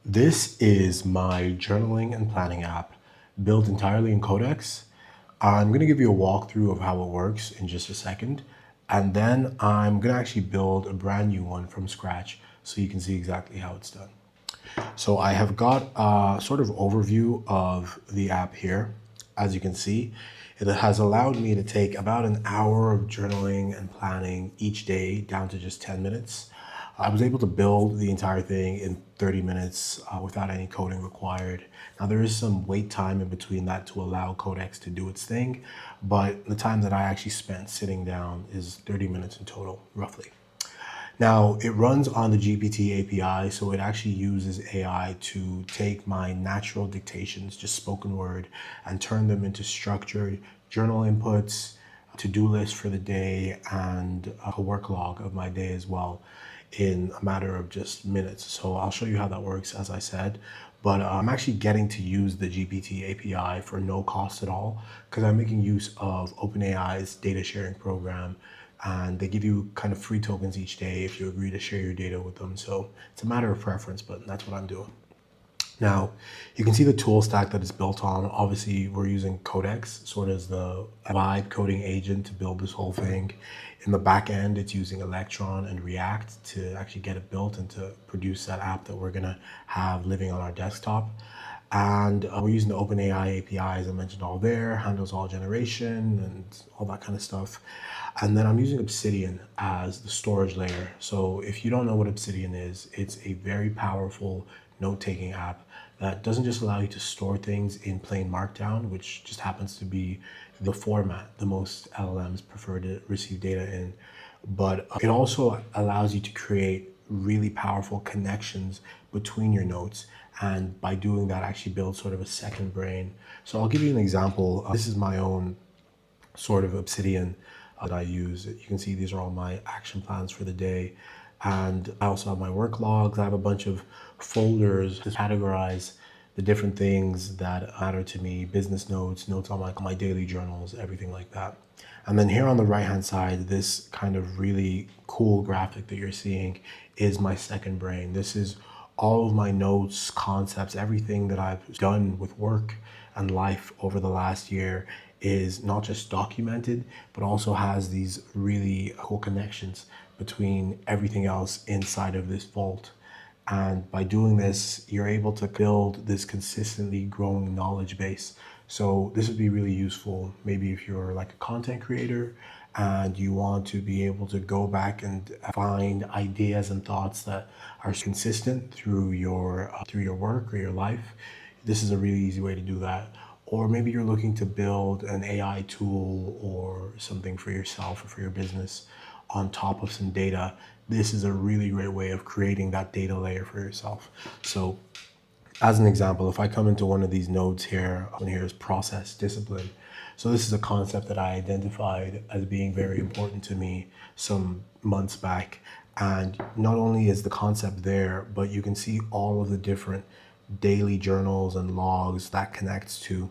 This is my journaling and planning app built entirely in Codex. I'm going to give you a walkthrough of how it works in just a second, and then I'm going to actually build a brand new one from scratch so you can see exactly how it's done. So I have got a sort of overview of the app here. As you can see, it has allowed me to take about an hour of journaling and planning each day down to just 10 minutes. I was able to build the entire thing in 30 minutes without any coding required. Now there is some wait time in between that to allow Codex to do its thing, but the time that I actually spent sitting down is 30 minutes in total, roughly. Now, it runs on the GPT API, so it actually uses AI to take my natural dictations, just spoken word, and turn them into structured journal inputs, to-do list for the day, and a work log of my day as well in a matter of just minutes. So I'll show you how that works, as I said. But I'm actually getting to use the GPT API for no cost at all because I'm making use of OpenAI's data sharing program, and they give you kind of free tokens each day if you agree to share your data with them. So it's a matter of preference, but that's what I'm doing. Now, you can see the tool stack that it's built on. Obviously, we're using Codex, sort of as the vibe coding agent to build this whole thing. In the back end, it's using Electron and React to actually get it built and to produce that app that we're gonna have living on our desktop. And we're using the OpenAI API, as I mentioned, all there, handles all generation and all that kind of stuff. And then I'm using Obsidian as the storage layer. So if you don't know what Obsidian is, it's a very powerful note-taking app that doesn't just allow you to store things in plain Markdown, which just happens to be the format the most LLMs prefer to receive data in, but it also allows you to create really powerful connections between your notes. And by doing that, actually build sort of a second brain. So I'll give you an example. This is my own sort of Obsidian that I use. You can see these are all my action plans for the day. And I also have my work logs. I have a bunch of folders to categorize the different things that matter to me, business notes, notes on my daily journals, everything like that. And then here on the right-hand side, this kind of really cool graphic that you're seeing is my second brain. This is all of my notes, concepts, everything that I've done with work and life over the last year is not just documented, but also has these really cool connections between everything else inside of this vault. And by doing this, you're able to build this consistently growing knowledge base. So this would be really useful, maybe if you're like a content creator and you want to be able to go back and find ideas and thoughts that are consistent through your work or your life. This is a really easy way to do that. Or maybe you're looking to build an AI tool or something for yourself or for your business on top of some data. This is a really great way of creating that data layer for yourself. So as an example, if I come into one of these nodes here, and here is process discipline. So this is a concept that I identified as being very important to me some months back. And not only is the concept there, but you can see all of the different daily journals and logs that connects to.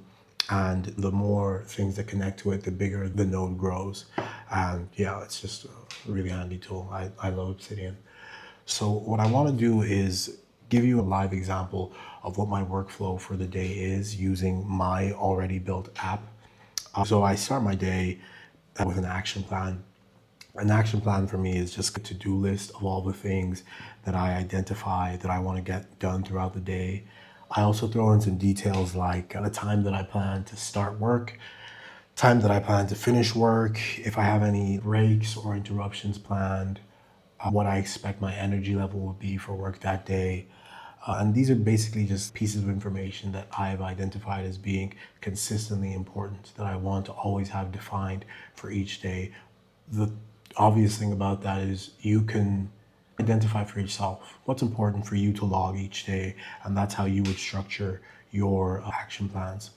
And the more things that connect to it, the bigger the node grows. And yeah, it's just a really handy tool. I love Obsidian. So what I want to do is give you a live example of what my workflow for the day is using my already built app. So I start my day with an action plan. An action plan for me is just a to-do list of all the things that I identify that I want to get done throughout the day. I also throw in some details like the time that I plan to start work, time that I plan to finish work, if I have any breaks or interruptions planned, what I expect my energy level will be for work that day. And these are basically just pieces of information that I've identified as being consistently important that I want to always have defined for each day. The obvious thing about that is you can identify for yourself what's important for you to log each day, and that's how you would structure your action plans.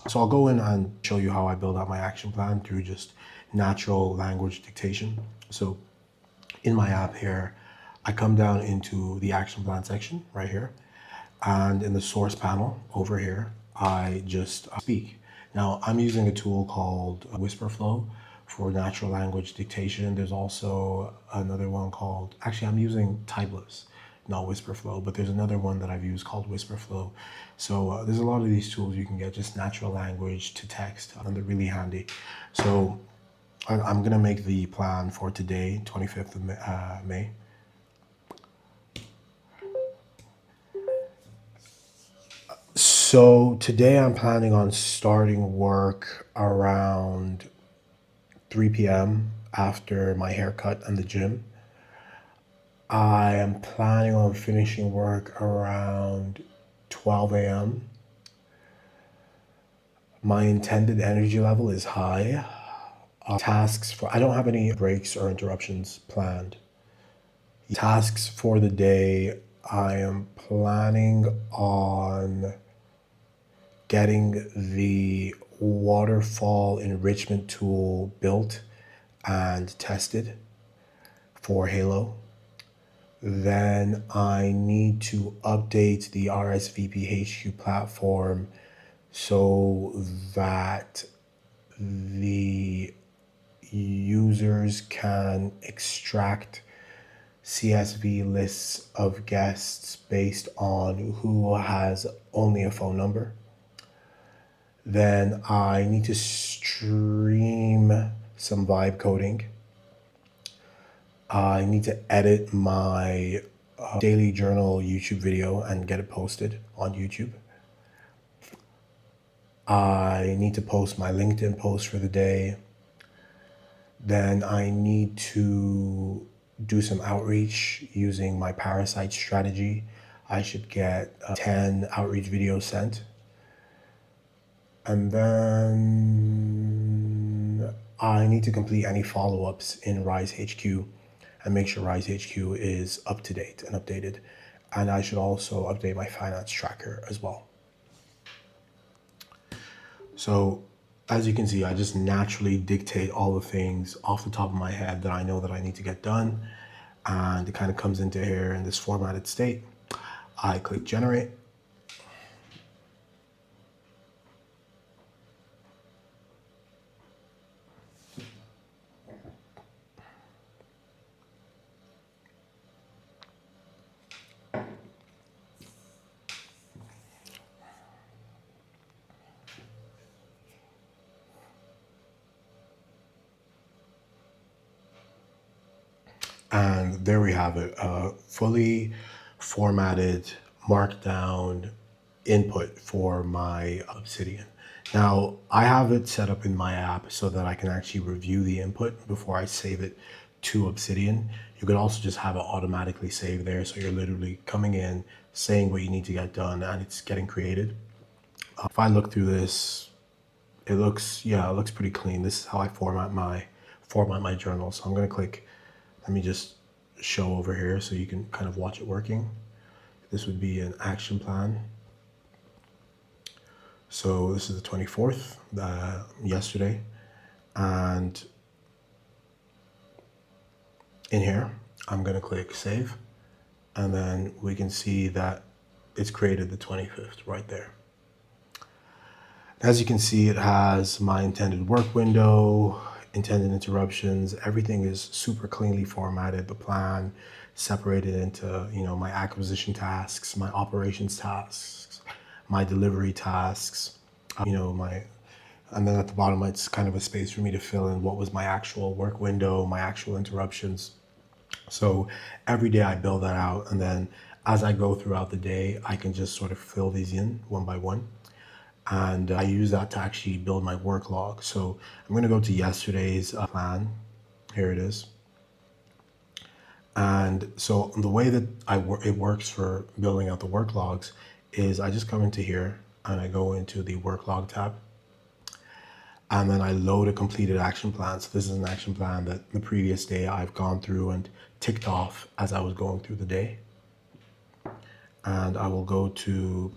So I'll go in and show you how I build out my action plan through just natural language dictation. So in my app here, I come down into the action plan section right here. And in the source panel over here, I just speak. Now I'm using a tool called Whisperflow for natural language dictation. There's also another one called, actually I'm using Typeless. not Whisperflow, but there's another one that I've used called Whisperflow. So there's a lot of these tools you can get, just natural language to text, and they're really handy. So I'm gonna make the plan for today, 25th of May. So today I'm planning on starting work around 3 p.m. after my haircut and the gym. I am planning on finishing work around 12 a.m. My intended energy level is high. I don't have any breaks or interruptions planned. Tasks for the day, I am planning on getting the waterfall enrichment tool built and tested for Halo. Then I need to update the RSVP HQ platform so that the users can extract CSV lists of guests based on who has only a phone number. Then I need to stream some vibe coding. I need to edit my daily journal YouTube video and get it posted on YouTube. I need to post my LinkedIn post for the day. Then I need to do some outreach using my parasite strategy. I should get 10 outreach videos sent. And then I need to complete any follow-ups in Rise HQ and make sure Rise HQ is up to date and updated. And I should also update my finance tracker as well. So as you can see, I just naturally dictate all the things off the top of my head that I know that I need to get done. And it kind of comes into here in this formatted state. I click generate. And there we have it, fully formatted, markdown input for my Obsidian. Now, I have it set up in my app so that I can actually review the input before I save it to Obsidian. You could also just have it automatically saved there, so you're literally coming in, saying what you need to get done, and it's getting created. If I look through this, it looks pretty clean. This is how I format my journal. So I'm gonna click, let me just show over here so you can kind of watch it working. This would be an action plan. So this is the 24th, yesterday. And in here, I'm gonna click save. And then we can see that it's created the 25th right there. As you can see, it has my intended work window, intended interruptions. Everything is super cleanly formatted. The plan separated into, my acquisition tasks, my operations tasks, my delivery tasks, and then at the bottom, it's kind of a space for me to fill in what was my actual work window, my actual interruptions. So every day I build that out. And then as I go throughout the day, I can just sort of fill these in one by one. And I use that to actually build my work log. So I'm going to go to yesterday's plan. Here it is. And so the way that it works for building out the work logs is I just come into here and I go into the work log tab. And then I load a completed action plan. So this is an action plan that the previous day I've gone through and ticked off as I was going through the day. And I will go to,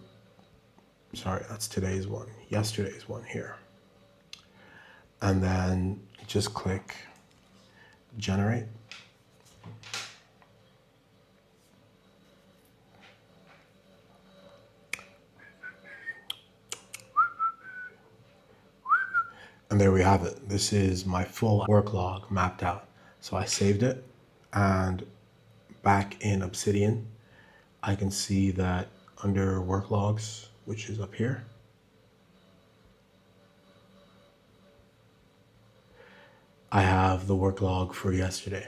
sorry, that's today's one, yesterday's one here. And then just click generate. And there we have it. This is my full work log mapped out. So I saved it, and back in Obsidian, I can see that under work logs, which is up here, I have the work log for yesterday.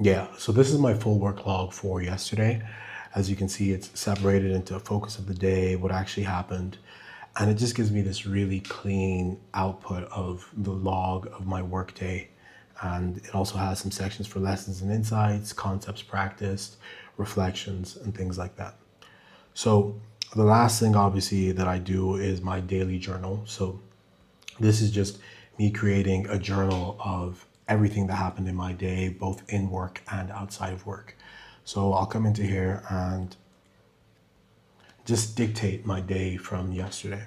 Yeah, so this is my full work log for yesterday. As you can see, it's separated into a focus of the day, what actually happened, and it just gives me this really clean output of the log of my workday. And it also has some sections for lessons and insights, concepts practiced, reflections, and things like that. So the last thing obviously that I do is my daily journal. So this is just me creating a journal of everything that happened in my day, both in work and outside of work. So I'll come into here and just dictate my day from yesterday.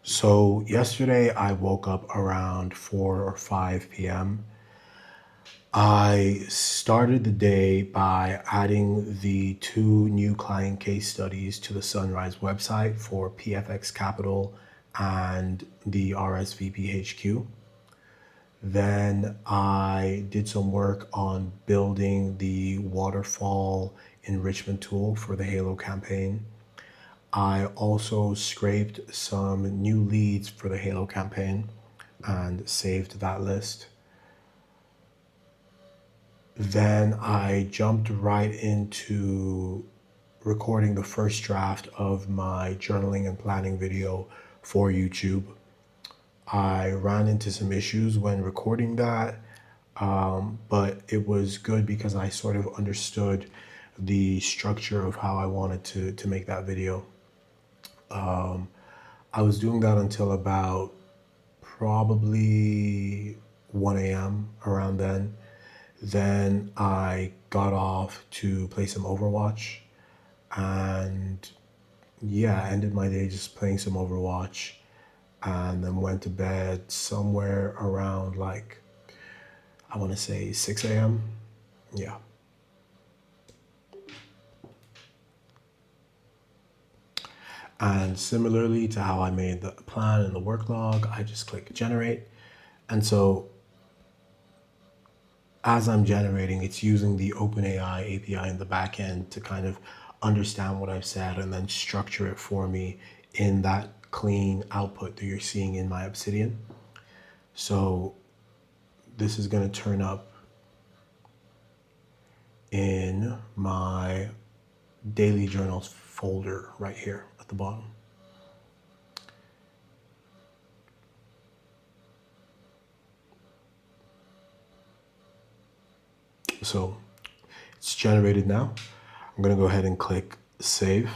So yesterday I woke up around 4 or 5 p.m. I started the day by adding the 2 new client case studies to the Sunryze website for PFX Capital and the RSVP HQ. Then I did some work on building the waterfall enrichment tool for the Halo campaign. I also scraped some new leads for the Halo campaign and saved that list. Then I jumped right into recording the first draft of my journaling and planning video for YouTube. I ran into some issues when recording that, but it was good because I sort of understood the structure of how I wanted to make that video. I was doing that until about probably 1 a.m. around then. Then I got off to play some Overwatch and yeah, ended my day just playing some Overwatch and then went to bed somewhere around like, I want to say 6 a.m. Yeah. And similarly to how I made the plan in the work log, I just click generate. And so as I'm generating, it's using the OpenAI API in the back end to kind of understand what I've said and then structure it for me in that clean output that you're seeing in my Obsidian. So this is going to turn up in my daily journals folder right here at the bottom. So it's generated now. I'm going to go ahead and click save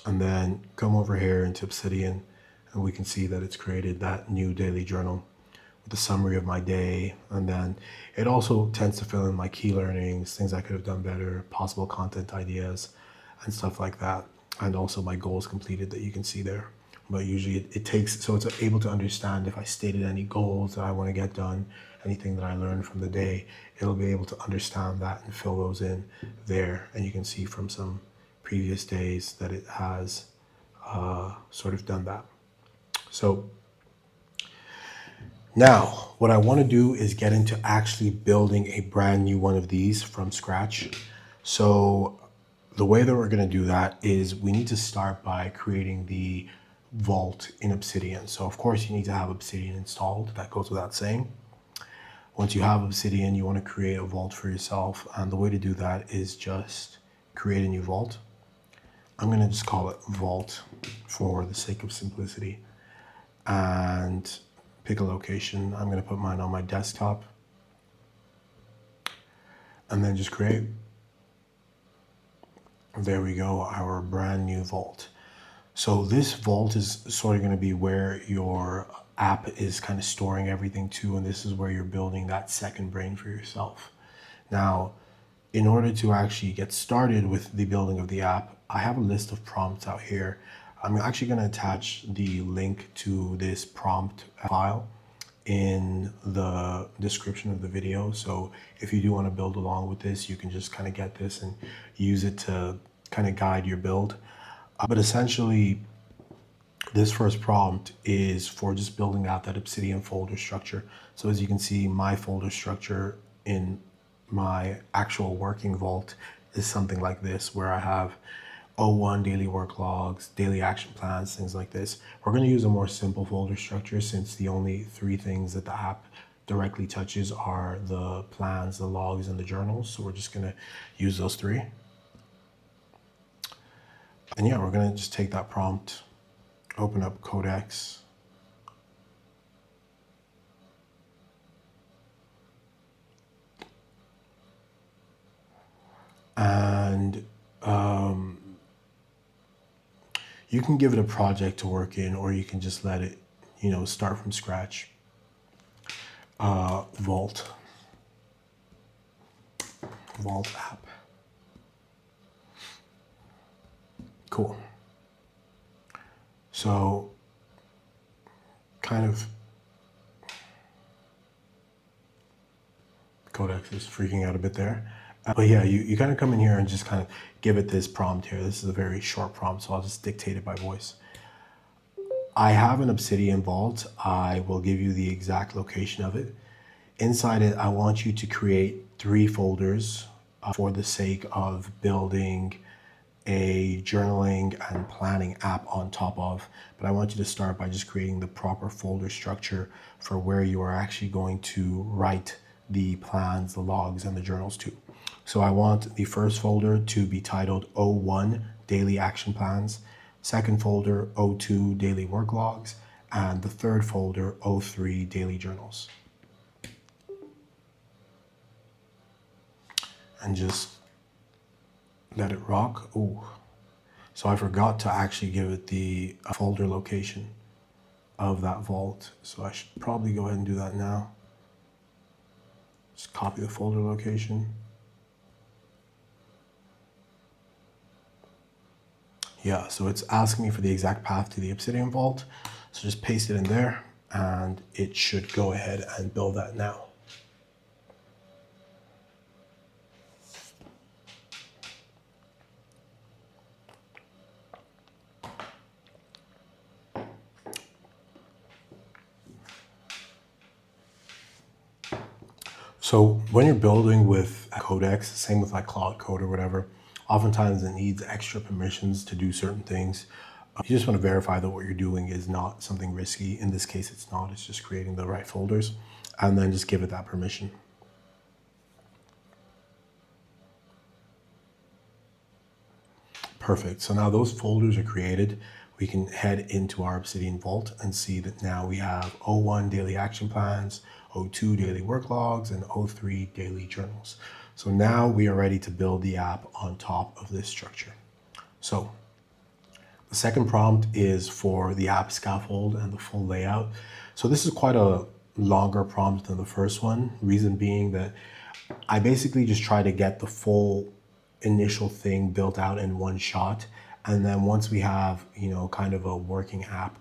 and then come over here into Obsidian and we can see that it's created that new daily journal with a summary of my day. And then it also tends to fill in my key learnings, things I could have done better, possible content ideas and stuff like that. And also my goals completed that you can see there. But usually it takes, so it's able to understand if I stated any goals that I want to get done, anything that I learned from the day, it'll be able to understand that and fill those in there. And you can see from some previous days that it has sort of done that. So now what I want to do is get into actually building a brand new one of these from scratch. So the way that we're going to do that is we need to start by creating the vault in Obsidian. So of course you need to have Obsidian installed. That goes without saying. Once you have Obsidian, you want to create a vault for yourself. And the way to do that is just create a new vault. I'm going to just call it vault for the sake of simplicity and pick a location. I'm going to put mine on my desktop and then just create. There we go, our brand new vault. So this vault is sort of going to be where your app is kind of storing everything to, and this is where you're building that second brain for yourself. Now, in order to actually get started with the building of the app, I have a list of prompts out here. I'm actually going to attach the link to this prompt file in the description of the video. So if you do want to build along with this, you can just kind of get this and use it to kind of guide your build. But essentially, This first prompt is for just building out that Obsidian folder structure. So as you can see, my folder structure in my actual working vault is something like this, where I have O1 daily work logs, daily action plans, things like this. We're going to use a more simple folder structure since the only three things that the app directly touches are the plans, the logs, and the journals. So we're just going to use those three. And yeah, we're going to just take that prompt, open up Codex, and you can give it a project to work in, or you can just let it, start from scratch. Vault app. Cool. So kind of Codex is freaking out a bit there. But yeah, you kind of come in here and just kind of give it this prompt here. This is a very short prompt, so I'll just dictate it by voice. I have an Obsidian vault. I will give you the exact location of it. Inside it, I want you to create 3 folders for the sake of building a journaling and planning app on top of. But I want you to start by just creating the proper folder structure for where you are actually going to write the plans, the logs, and the journals to. So I want the first folder to be titled O1 Daily Action Plans, second folder O2 Daily Work Logs, and the third folder O3 Daily Journals. And just let it rock. Ooh. So I forgot to actually give it the folder location of that vault. So I should probably go ahead and do that now. Just copy the folder location. Yeah, so it's asking me for the exact path to the Obsidian vault. So just paste it in there and it should go ahead and build that now. So when you're building with Codex, same with like Cloud Code or whatever, oftentimes it needs extra permissions to do certain things. You just want to verify that what you're doing is not something risky. In this case, it's not. It's just creating the right folders, and then just give it that permission. Perfect. So now those folders are created. We can head into our Obsidian Vault and see that now we have O1 daily action plans, O2 daily work logs, and O3 daily journals. So now we are ready to build the app on top of this structure. So the second prompt is for the app scaffold and the full layout. So this is quite a longer prompt than the first one. Reason being that I basically just try to get the full initial thing built out in one shot. And then once we have, kind of a working app,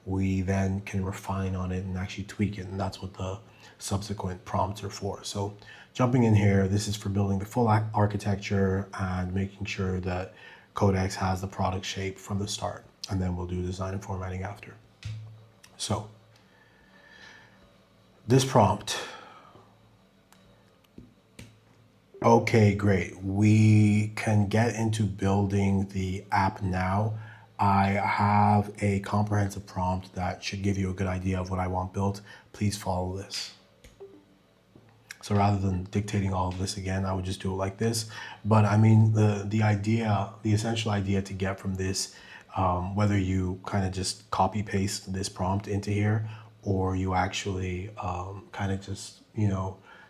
we then can refine on it and actually tweak it. And that's what the subsequent prompts are for. So jumping in here, this is for building the full architecture and making sure that Codex has the product shape from the start. And then we'll do design and formatting after. So this prompt. Okay, great. We can get into building the app now. I have a comprehensive prompt that should give you a good idea of what I want built. Please follow this. So rather than dictating all of this again, I would just do it like this. But I mean, the essential idea to get from this, whether you kind of just copy paste this prompt into here, or you actually kind of just,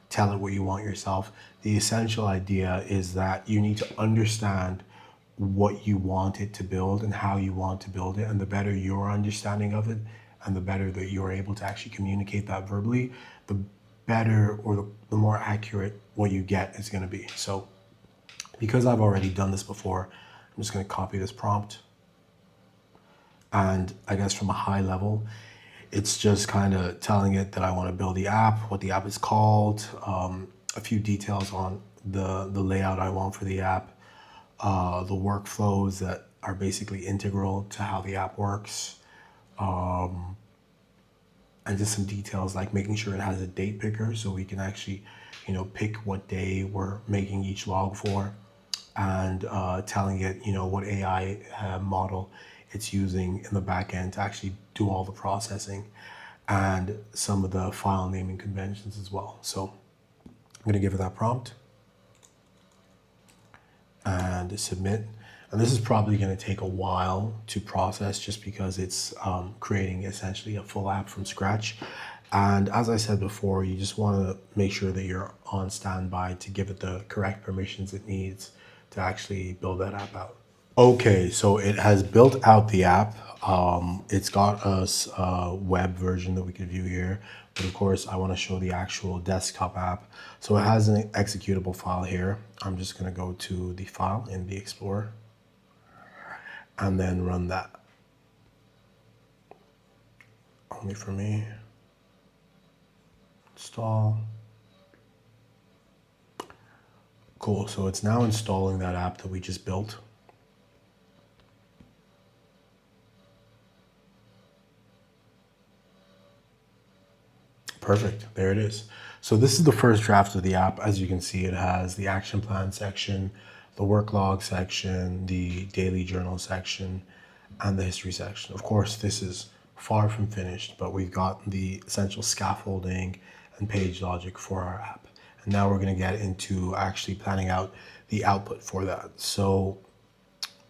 tell it what you want yourself. The essential idea is that you need to understand what you want it to build and how you want to build it. And the better your understanding of it and the better that you're able to actually communicate that verbally, the better or the more accurate what you get is going to be. So because I've already done this before, I'm just going to copy this prompt. And I guess from a high level, it's just kind of telling it that I want to build the app, what the app is called, a few details on the layout I want for the app, the workflows that are basically integral to how the app works, and just some details like making sure it has a date picker so we can actually, pick what day we're making each log for, and telling it, what AI model it's using in the back end to actually do all the processing and some of the file naming conventions as well. So I'm going to give it that prompt and submit. And this is probably going to take a while to process just because it's creating essentially a full app from scratch. And as I said before, you just want to make sure that you're on standby to give it the correct permissions it needs to actually build that app out. Okay, so it has built out the app. It's got us a web version that we can view here, but of course I want to show the actual desktop app. So it has an executable file here. I'm just going to go to the file in the Explorer and then run that. Only for me. Install. Cool, so it's now installing that app that we just built. Perfect, there it is. So this is the first draft of the app. As you can see, it has the action plan section, the work log section, the daily journal section, and the history section. Of course, this is far from finished, but we've got the essential scaffolding and page logic for our app. And now we're gonna get into actually planning out the output for that. So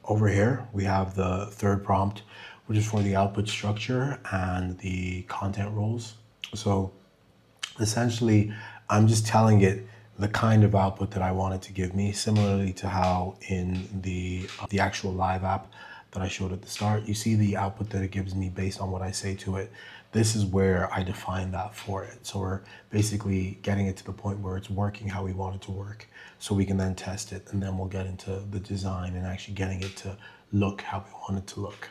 over here, we have the third prompt, which is for the output structure and the content roles. So essentially, I'm just telling it the kind of output that I want it to give me, similarly to how in the actual live app that I showed at the start, you see the output that it gives me based on what I say to it. This is where I define that for it. So we're basically getting it to the point where it's working how we want it to work. So we can then test it, and then we'll get into the design and actually getting it to look how we want it to look.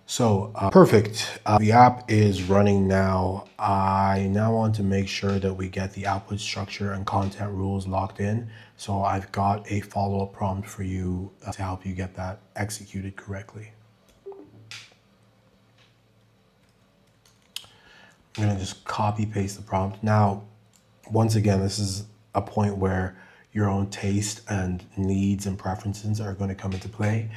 So perfect. The app is running now. I now want to make sure that we get the output structure and content rules locked in. So I've got a follow-up prompt for you to help you get that executed correctly. I'm gonna just copy paste the prompt. Now, once again, this is a point where your own taste and needs and preferences are going to come into play.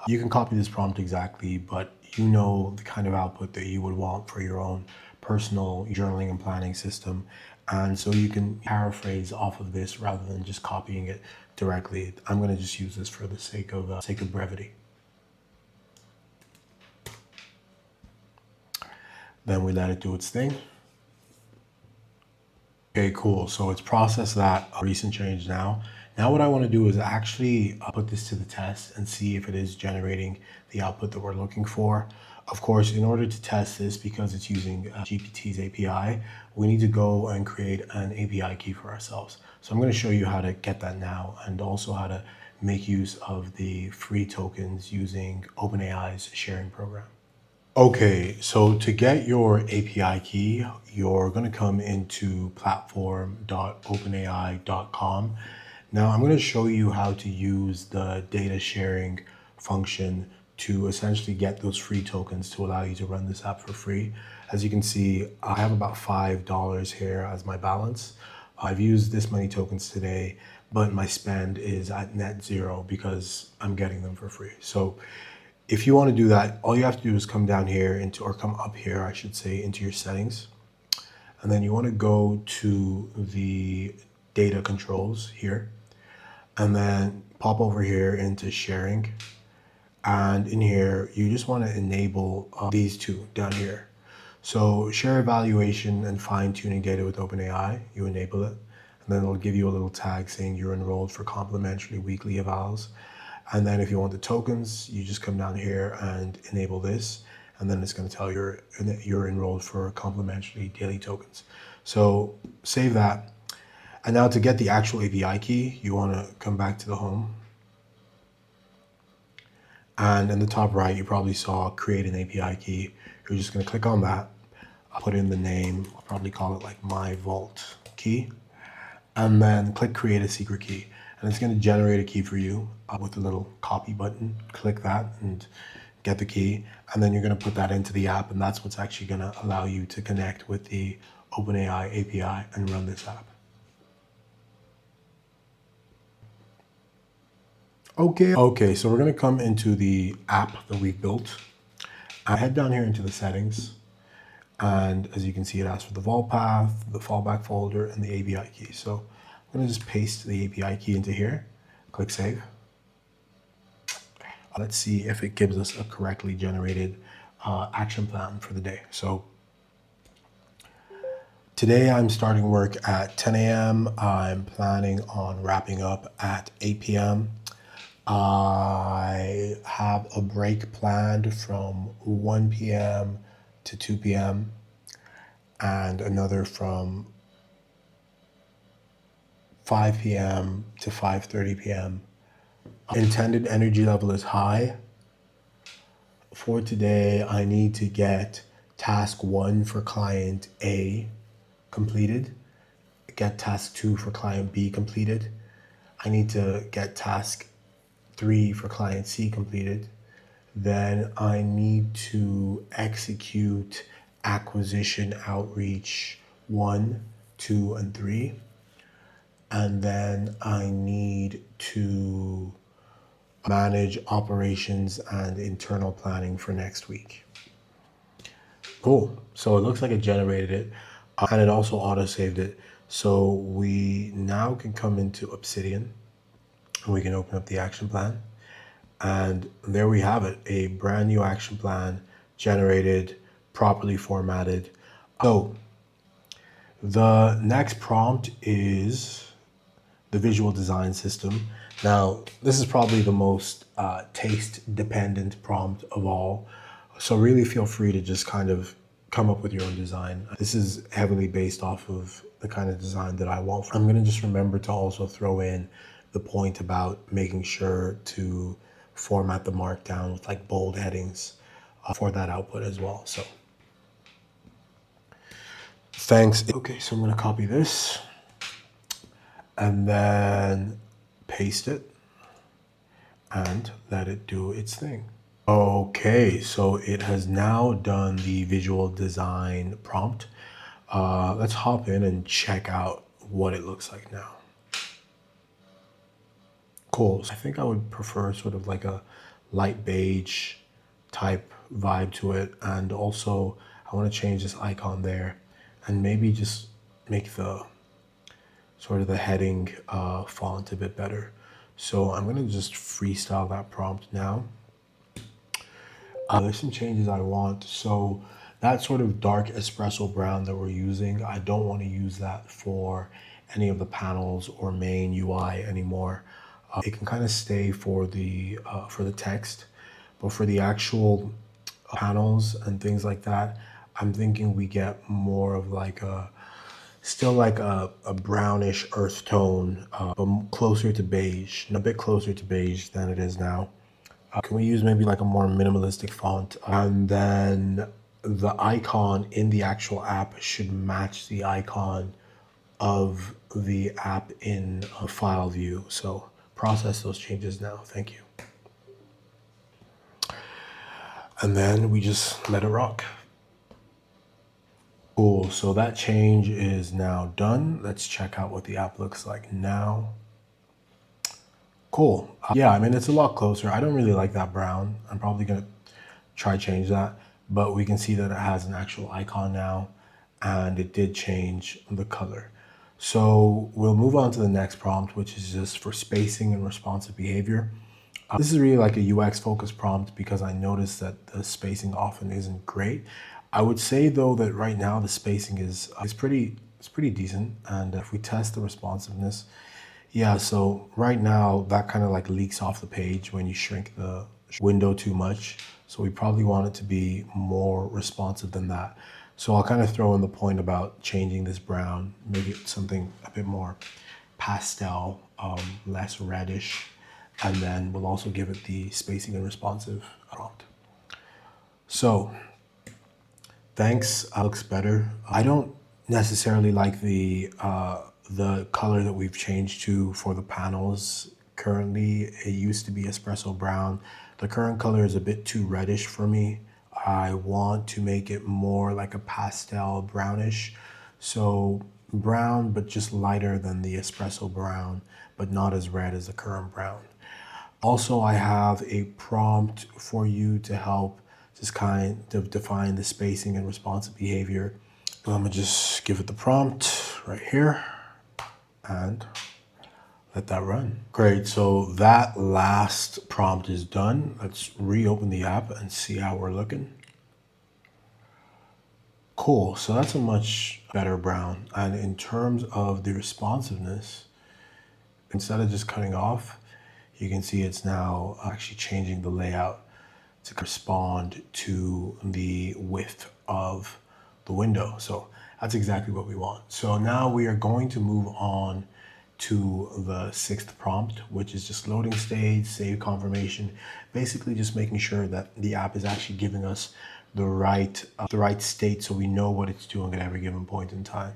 You can copy this prompt exactly, but you know the kind of output that you would want for your own personal journaling and planning system. And so you can paraphrase off of this rather than just copying it directly. I'm going to just use this for the sake of brevity. Then we let it do its thing. Okay, cool. So it's processed that recent change now. Now what I want to do is actually put this to the test and see if it is generating the output that we're looking for. Of course, in order to test this, because it's using GPT's API, we need to go and create an API key for ourselves. So I'm going to show you how to get that now, and also how to make use of the free tokens using OpenAI's sharing program. Okay, so to get your API key, you're going to come into platform.openai.com. Now I'm going to show you how to use the data sharing function to essentially get those free tokens to allow you to run this app for free. As you can see, I have about $5 here as my balance. I've used this many tokens today, but my spend is at net zero because I'm getting them for free. So if you want to do that, all you have to do is come down here come up here, I should say, into your settings. And then you want to go to the data controls here, and then pop over here into sharing. And in here, you just want to enable these two down here. So share evaluation and fine tuning data with OpenAI, you enable it. And then it'll give you a little tag saying you're enrolled for complimentary weekly evals. And then if you want the tokens, you just come down here and enable this. And then it's going to tell you you're enrolled for complimentary daily tokens. So save that. And now to get the actual API key, you want to come back to the home. And in the top right, you probably saw create an API key. You're just going to click on that, put in the name, I'll probably call it like my vault key, and then click create a secret key. And it's going to generate a key for you with a little copy button. Click that and get the key, and then you're going to put that into the app, and that's what's actually going to allow you to connect with the OpenAI API and run this app. Okay, so we're going to come into the app that we've built. I head down here into the settings, and as you can see, it asks for the vault path, the fallback folder, and the API key. So I'm going to just paste the API key into here, click save. Let's see if it gives us a correctly generated action plan for the day. So today I'm starting work at 10 a.m. I'm planning on wrapping up at 8 p.m. I have a break planned from 1 p.m. to 2 p.m. and another from 5 p.m. to 5:30 p.m. Intended energy level is high. For today, I need to get task 1 for client A completed, get task 2 for client B completed. I need to get task 3 for client C completed. Then I need to execute acquisition outreach 1, 2, and 3. And then I need to manage operations and internal planning for next week. Cool. So it looks like it generated it, and it also auto-saved it. So we now can come into Obsidian, and we can open up the action plan. And there we have it, a brand new action plan generated, properly formatted. So the next prompt is the visual design system. Now, this is probably the most taste-dependent prompt of all. So really feel free to just kind of come up with your own design. This is heavily based off of the kind of design that I want. I'm gonna just remember to also throw in the point about making sure to format the markdown with like bold headings for that output as well. So thanks. Okay, so I'm gonna copy this and then paste it and let it do its thing. Okay, so it has now done the visual design prompt. Let's hop in and check out what it looks like now. Cool. So I think I would prefer sort of like a light beige type vibe to it. And also I want to change this icon there and maybe just make the sort of the heading font a bit better. So I'm going to just freestyle that prompt now. There's some changes I want. So that sort of dark espresso brown that we're using, I don't want to use that for any of the panels or main UI anymore. It can kind of stay for the text, but for the actual panels and things like that, I'm thinking we get more of like still like a brownish earth tone, but closer to beige, and a bit closer to beige than it is now. Can we use maybe like a more minimalistic font? And then the icon in the actual app should match the icon of the app in a file view. So process those changes now. Thank you. And then we just let it rock. Cool, so that change is now done. Let's check out what the app looks like now. Cool. Yeah, I mean, it's a lot closer. I don't really like that brown. I'm probably gonna try change that, but we can see that it has an actual icon now and it did change the color. So we'll move on to the next prompt, which is just for spacing and responsive behavior. This is really like a UX focused prompt because I noticed that the spacing often isn't great. I would say though that right now the spacing is pretty decent, and if we test the responsiveness, yeah, so right now that kind of like leaks off the page when you shrink the window too much. So we probably want it to be more responsive than that. So I'll kind of throw in the point about changing this brown, maybe something a bit more pastel, less reddish, and then we'll also give it the spacing and responsive prompt. So thanks, looks better. I don't necessarily like the color that we've changed to for the panels currently. It used to be espresso brown, The current color is a bit too reddish for me. I want to make it more like a pastel brownish. So brown, but just lighter than the espresso brown, but not as red as the current brown. Also, I have a prompt for you to help just kind of define the spacing and responsive behavior. I'm gonna just give it the prompt right here and let that run. Great, so that last prompt is done. Let's reopen the app and see how we're looking. Cool, so that's a much better brown. And in terms of the responsiveness, instead of just cutting off, you can see it's now actually changing the layout to respond to the width of the window. So that's exactly what we want. So now we are going to move on to the sixth prompt, which is just loading stage, save confirmation, basically just making sure that the app is actually giving us the right state so we know what it's doing at every given point in time.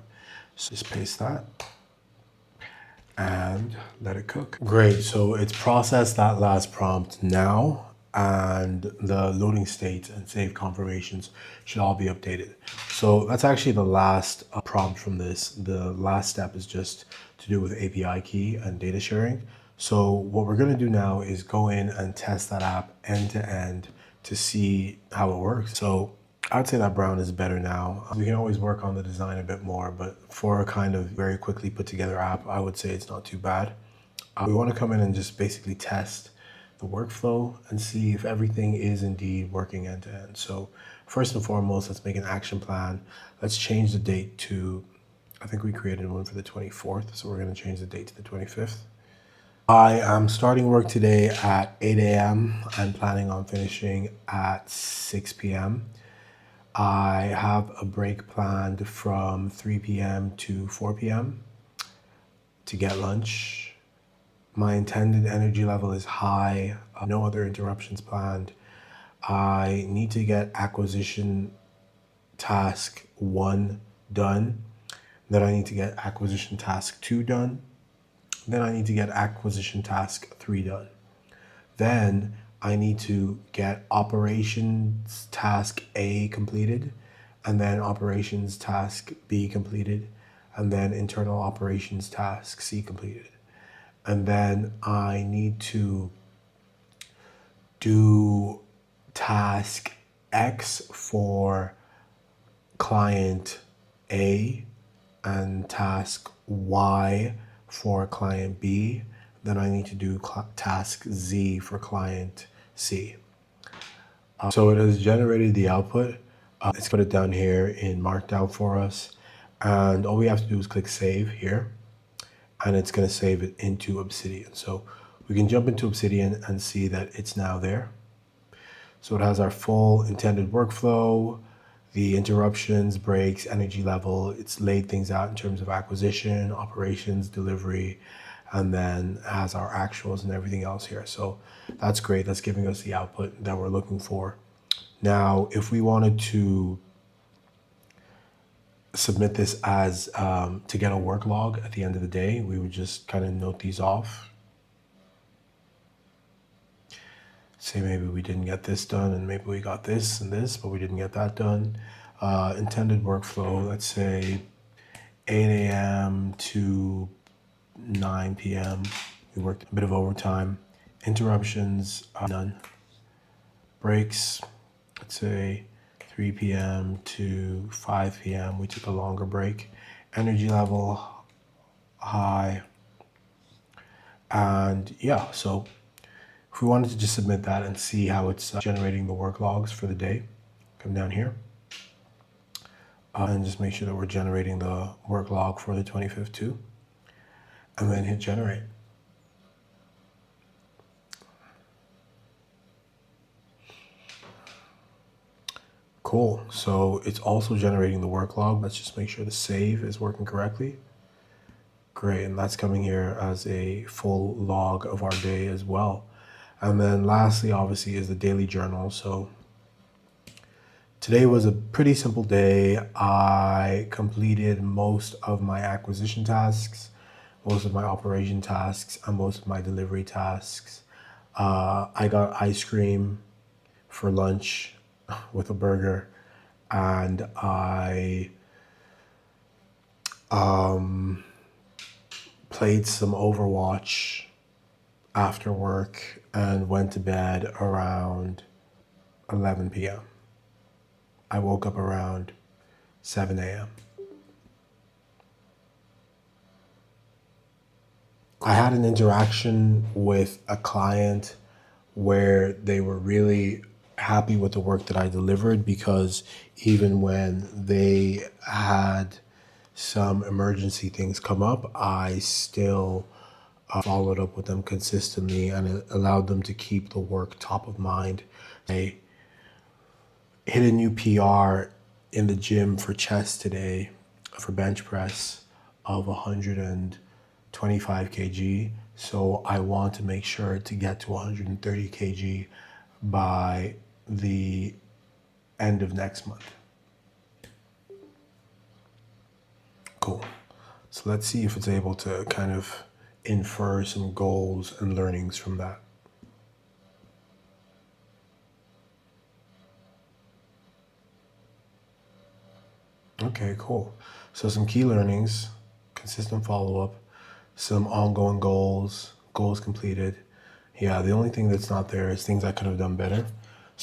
So just paste that and let it cook. Great, so it's processed that last prompt now, and the loading state and save confirmations should all be updated. So that's actually the last prompt from this. The last step is just to do with API key and data sharing. So what we're gonna do now is go in and test that app end to end to see how it works. So I'd say that brown is better now. We can always work on the design a bit more, but for a kind of very quickly put together app, I would say it's not too bad. We want to come in and just basically test the workflow and see if everything is indeed working end to end. So first and foremost, let's make an action plan. Let's change the date to, I think we created one for the 24th, so we're going to change the date to the 25th. I am starting work today at 8 a.m. I'm planning on finishing at 6 p.m. I have a break planned from 3 p.m. to 4 p.m. to get lunch. My intended energy level is high, no other interruptions planned. I need to get acquisition task 1 done. Then I need to get acquisition task 2 done. Then I need to get acquisition task 3 done. Then I need to get operations task A completed, and then operations task B completed, and then internal operations task C completed. And then I need to do task X for client A and task Y for client B. Then I need to do task Z for client C. So it has generated the output. It's put it down here in Markdown for us. And all we have to do is click save here, and it's going to save it into Obsidian. So we can jump into Obsidian and see that it's now there. So it has our full intended workflow, the interruptions, breaks, energy level. It's laid things out in terms of acquisition, operations, delivery, and then has our actuals and everything else here. So that's great. That's giving us the output that we're looking for. Now, if we wanted to submit this as to get a work log at the end of the day, we would just kind of note these off. Say maybe we didn't get this done, and maybe we got this and this, but we didn't get that done. Intended workflow, let's say 8 a.m. to 9 p.m. We worked a bit of overtime. Interruptions, none. Breaks, let's say 3 p.m. to 5 p.m. We took a longer break. Energy level, high. And yeah, so if we wanted to just submit that and see how it's generating the work logs for the day, come down here and just make sure that we're generating the work log for the 25th too, and then hit generate. Cool, so it's also generating the work log. Let's just make sure the save is working correctly. Great, and that's coming here as a full log of our day as well. And then lastly, obviously, is the daily journal. So today was a pretty simple day. I completed most of my acquisition tasks, most of my operation tasks, and most of my delivery tasks. I got ice cream for lunch with a burger, and I played some Overwatch after work and went to bed around 11 p.m. I woke up around 7 a.m. I had an interaction with a client where they were really happy with the work that I delivered, because even when they had some emergency things come up, I still followed up with them consistently, and it allowed them to keep the work top of mind. I hit a new PR in the gym for chest today, for bench press of 125 kg. So I want to make sure to get to 130 kg by the end of next month. Cool. So let's see if it's able to kind of infer some goals and learnings from that. Okay, cool. So some key learnings, consistent follow-up, some ongoing goals, goals completed. Yeah, the only thing that's not there is things I could have done better.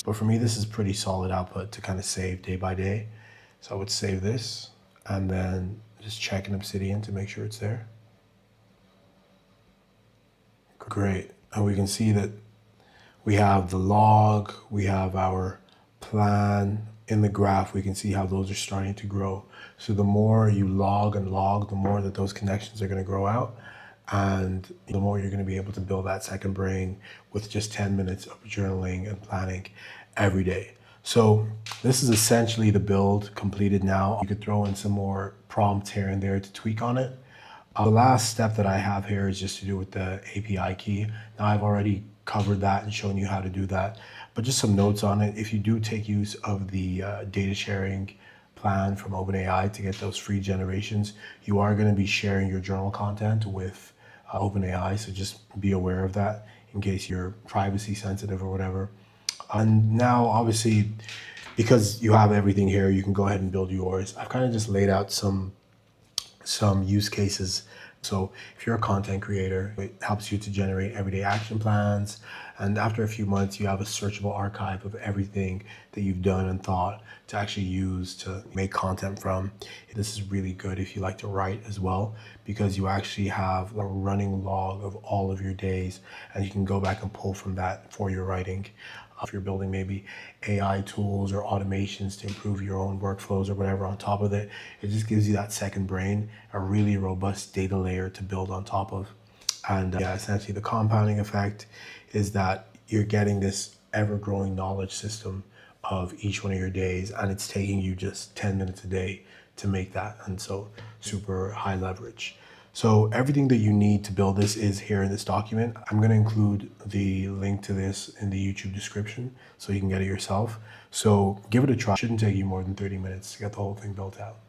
But for me, this is pretty solid output to kind of save day by day. So I would save this and then just check in Obsidian to make sure it's there. Great. And we can see that we have the log, we have our plan. In the graph, we can see how those are starting to grow. So the more you log and log, the more that those connections are going to grow out. And the more you're going to be able to build that second brain with just 10 minutes of journaling and planning every day. So this is essentially the build completed now. You could throw in some more prompts here and there to tweak on it. The last step that I have here is just to do with the API key. Now I've already covered that and shown you how to do that, but just some notes on it. If you do take use of the data sharing plan from OpenAI to get those free generations, you are going to be sharing your journal content with OpenAI. So just be aware of that in case you're privacy sensitive or whatever. And now obviously, because you have everything here, you can go ahead and build yours. I've kind of just laid out some use cases. So if you're a content creator, it helps you to generate everyday action plans. And after a few months, you have a searchable archive of everything that you've done and thought to actually use to make content from. This is really good if you like to write as well, because you actually have a running log of all of your days, and you can go back and pull from that for your writing. If you're building maybe AI tools or automations to improve your own workflows or whatever on top of it, it just gives you that second brain, a really robust data layer to build on top of. And yeah, essentially the compounding effect is that you're getting this ever-growing knowledge system of each one of your days, and it's taking you just 10 minutes a day to make that. And so super high leverage. So everything that you need to build this is here in this document. I'm going to include the link to this in the YouTube description so you can get it yourself. So give it a try. It shouldn't take you more than 30 minutes to get the whole thing built out.